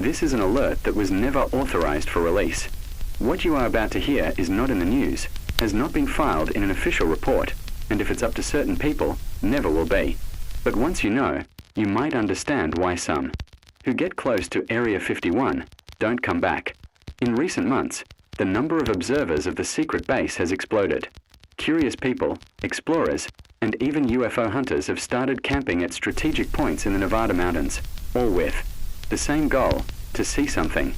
This is an alert that was never authorized for release. What you are about to hear is not in the news, has not been filed in an official report, and if it's up to certain people, never will be. But once you know, you might understand why some who get close to Area 51 don't come back. In recent months, the number of observers of the secret base has exploded. Curious people, explorers, and even UFO hunters have started camping at strategic points in the Nevada mountains, all with the same goal: to see something,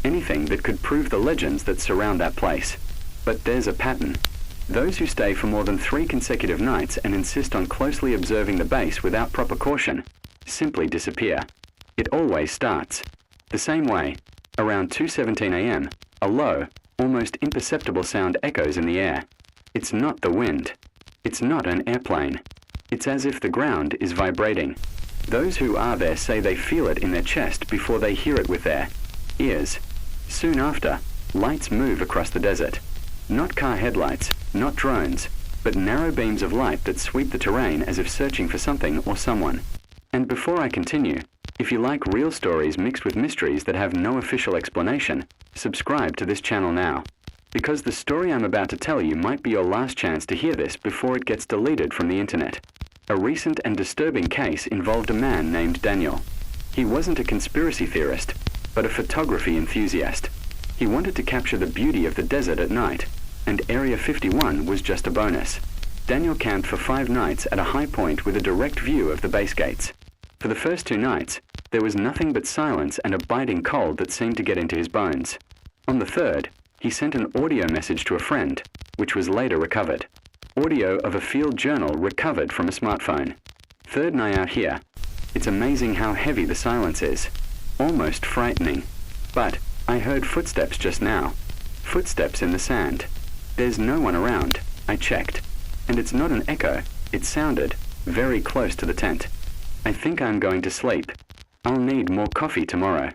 anything that could prove the legends that surround that place. But there's a pattern. Those who stay for more than 3 consecutive nights and insist on closely observing the base without proper caution simply disappear. It always starts the same way. Around 2:17 a.m., a low, almost imperceptible sound echoes in the air. It's not the wind. It's not an airplane. It's as if the ground is vibrating. Those who are there say they feel it in their chest before they hear it with their ears. Soon after, lights move across the desert. Not car headlights, not drones, but narrow beams of light that sweep the terrain as if searching for something or someone. And before I continue, if you like real stories mixed with mysteries that have no official explanation, subscribe to this channel now. Because the story I'm about to tell you might be your last chance to hear this before it gets deleted from the internet. A recent and disturbing case involved a man named Daniel. He wasn't a conspiracy theorist, but a photography enthusiast. He wanted to capture the beauty of the desert at night, and Area 51 was just a bonus. Daniel camped for 5 nights at a high point with a direct view of the base gates. For the first 2 nights, there was nothing but silence and a biting cold that seemed to get into his bones. On the 3rd, he sent an audio message to a friend, which was later recovered. Audio of a field journal recovered from a smartphone. 3rd night out here. It's amazing how heavy the silence is. Almost frightening. But I heard footsteps just now. Footsteps in the sand. There's no one around. I checked. And it's not an echo. It sounded very close to the tent. I think I'm going to sleep. I'll need more coffee tomorrow.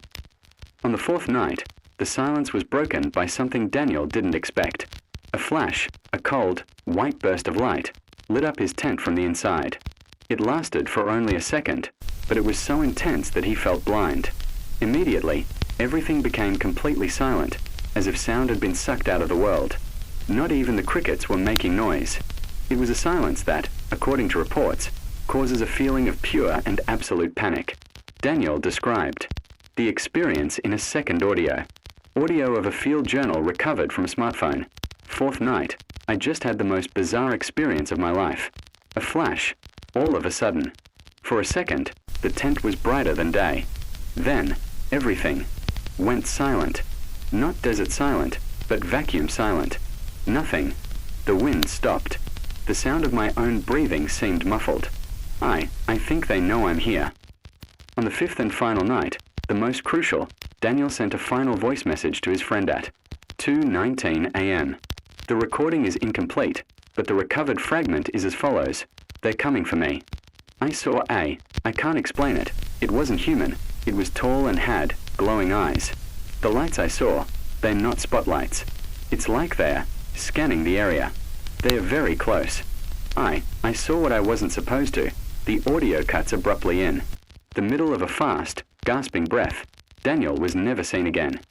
On the 4th night, the silence was broken by something Daniel didn't expect. A flash, a cold, white burst of light, lit up his tent from the inside. It lasted for only a second, but it was so intense that he felt blind. Immediately, everything became completely silent, as if sound had been sucked out of the world. Not even the crickets were making noise. It was a silence that, according to reports, causes a feeling of pure and absolute panic. Daniel described the experience in a second audio. Audio of a field journal recovered from a smartphone. 4th night, I just had the most bizarre experience of my life. A flash, all of a sudden. For a second, the tent was brighter than day. Then, everything went silent. Not desert silent, but vacuum silent. Nothing. The wind stopped. The sound of my own breathing seemed muffled. I think they know I'm here. On the 5th and final night, the most crucial, Daniel sent a final voice message to his friend at 2:19 a.m. The recording is incomplete, but the recovered fragment is as follows. They're coming for me. I saw I can't explain it. It wasn't human. It was tall and had glowing eyes. The lights I saw, they're not spotlights. It's like they're scanning the area. They are very close. I saw what I wasn't supposed to. The audio cuts abruptly in. The middle of a fast, gasping breath. Daniel was never seen again.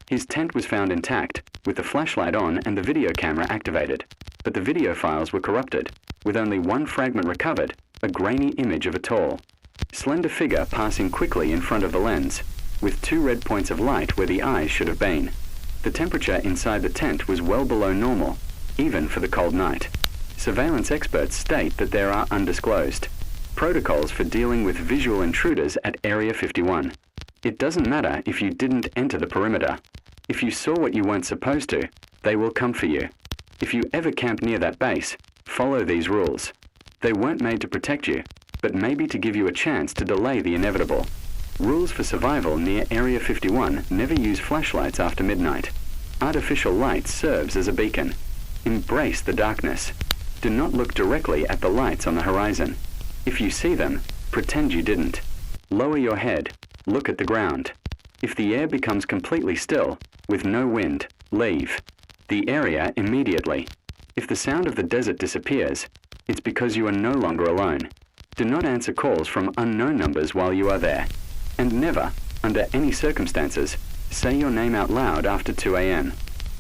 His tent was found intact, with the flashlight on and the video camera activated. But the video files were corrupted, with only one fragment recovered, a grainy image of a tall, slender figure passing quickly in front of the lens, with 2 red points of light where the eyes should have been. The temperature inside the tent was well below normal, even for the cold night. Surveillance experts state that there are undisclosed protocols for dealing with visual intruders at Area 51. It doesn't matter if you didn't enter the perimeter. If you saw what you weren't supposed to, they will come for you. If you ever camp near that base, follow these rules. They weren't made to protect you, but maybe to give you a chance to delay the inevitable. Rules for survival near Area 51 never use flashlights after midnight. Artificial light serves as a beacon. Embrace the darkness. Do not look directly at the lights on the horizon. If you see them, pretend you didn't. Lower your head. Look at the ground. If the air becomes completely still, with no wind, leave the area immediately. If the sound of the desert disappears, it's because you are no longer alone. Do not answer calls from unknown numbers while you are there. And never, Under any circumstances, say your name out loud after 2 a.m.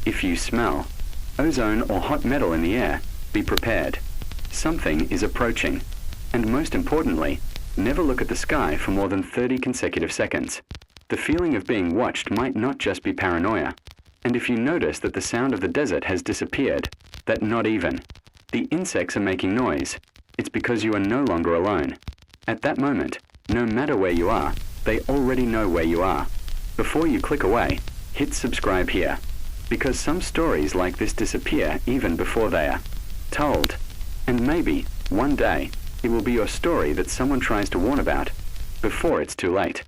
If you smell ozone or hot metal in the air, be prepared. Something is approaching. And most importantly, never look at the sky for more than 30 consecutive seconds. The feeling of being watched might not just be paranoia. And if you notice that the sound of the desert has disappeared, that not even. The insects are making noise. It's because you are no longer alone. At that moment, no matter where you are, they already know where you are. Before you click away, hit subscribe here. Because some stories like this disappear even before they are told. And maybe, one day, it will be your story that someone tries to warn about before it's too late.